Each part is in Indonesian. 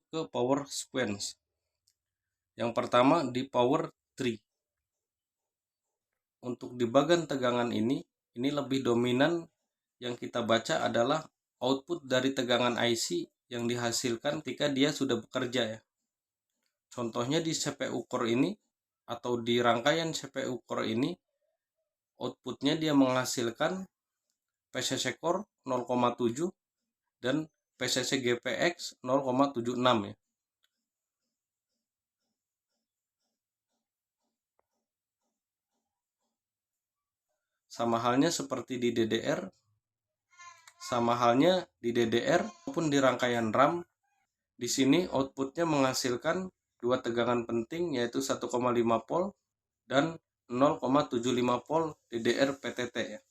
ke power sequence. Yang pertama di power tree. Untuk di bagian tegangan ini lebih dominan yang kita baca adalah output dari tegangan IC yang dihasilkan ketika dia sudah bekerja ya. Contohnya di CPU core ini atau di rangkaian CPU core ini, outputnya dia menghasilkan PCC core 0,7 dan PCC GPX 0,76 ya. Sama halnya seperti di DDR, maupun di rangkaian RAM. Di sini outputnya menghasilkan dua tegangan penting, yaitu 1,5 volt dan 0,75 volt DDR PTT ya.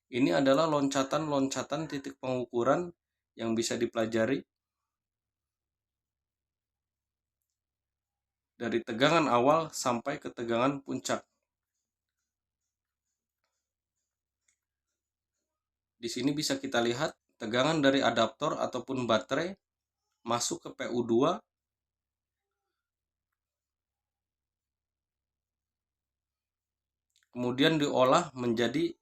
Ini adalah loncatan-loncatan titik pengukuran yang bisa dipelajari dari tegangan awal sampai ke tegangan puncak. Di sini bisa kita lihat tegangan dari adaptor ataupun baterai masuk ke PU2, kemudian diolah menjadi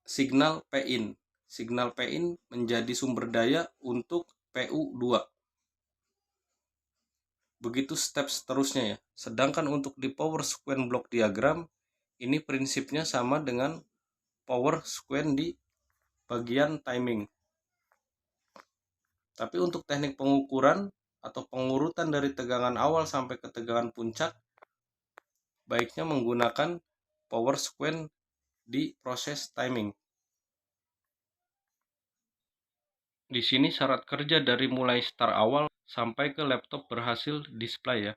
signal P-in. Signal P-in menjadi sumber daya untuk PU2. Begitu step seterusnya ya. Sedangkan untuk di power sequence block diagram, ini prinsipnya sama dengan power sequence di bagian timing. Tapi untuk teknik pengukuran atau pengurutan dari tegangan awal sampai ke tegangan puncak, baiknya menggunakan power sequence di proses timing. Di sini syarat kerja dari mulai start awal sampai ke laptop berhasil display ya.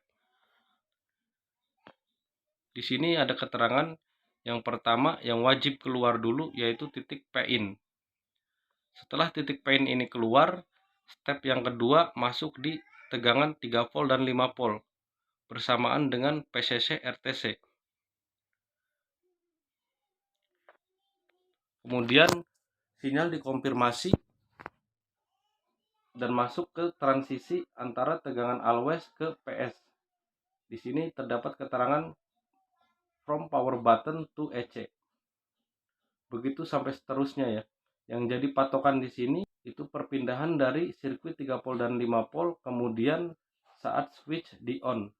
Di sini ada keterangan yang pertama yang wajib keluar dulu, yaitu titik P-in. Setelah titik P-in ini keluar, step yang kedua masuk di tegangan 3 volt dan 5 volt bersamaan dengan PCC RTC. Kemudian sinyal dikonfirmasi dan masuk ke transisi antara tegangan always ke PS. Di sini terdapat keterangan from power button to EC. Begitu sampai seterusnya ya. Yang jadi patokan di sini itu perpindahan dari sirkuit 3 volt dan 5 volt, kemudian saat switch di on.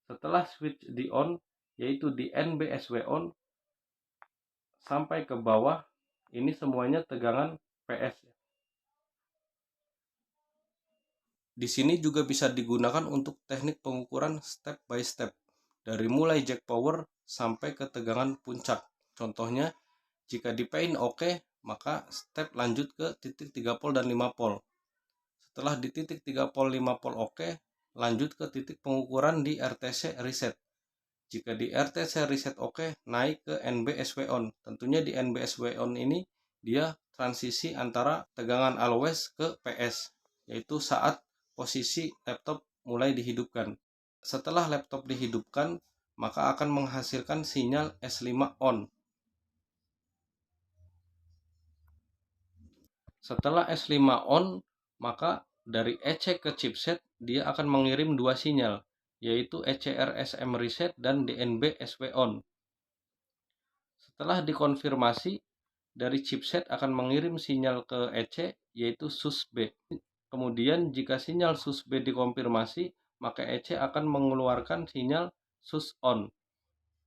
Setelah switch di on, yaitu di NBSW on sampai ke bawah, ini semuanya tegangan PS. Di sini juga bisa digunakan untuk teknik pengukuran step by step, dari mulai jack power sampai ke tegangan puncak. Contohnya, jika di P-in oke, maka step lanjut ke titik 3 volt dan 5 volt. Setelah di titik 3 volt 5 volt oke, lanjut ke titik pengukuran di RTC reset. Jika di RTC reset oke, naik ke NBSW on. Tentunya di NBSW on ini dia transisi antara tegangan always ke PS, yaitu saat posisi laptop mulai dihidupkan. Setelah laptop dihidupkan, maka akan menghasilkan sinyal S5 on. Setelah S5 on, maka dari EC ke chipset dia akan mengirim dua sinyal, yaitu ECRSM reset dan DNB SW on. Setelah dikonfirmasi, dari chipset akan mengirim sinyal ke EC, yaitu SUSB. Kemudian jika sinyal SUSB dikonfirmasi, maka EC akan mengeluarkan sinyal SUS on.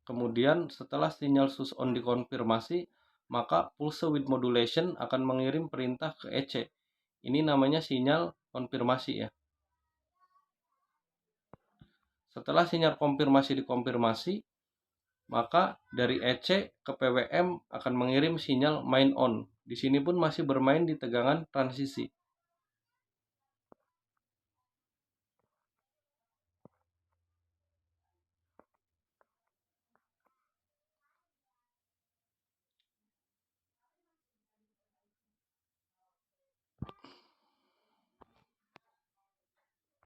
Kemudian setelah sinyal SUS on dikonfirmasi, maka pulse width modulation akan mengirim perintah ke EC. Ini namanya sinyal konfirmasi ya. Setelah sinyal konfirmasi dikonfirmasi, maka dari EC ke PWM akan mengirim sinyal main on. Di sini pun masih bermain di tegangan transisi.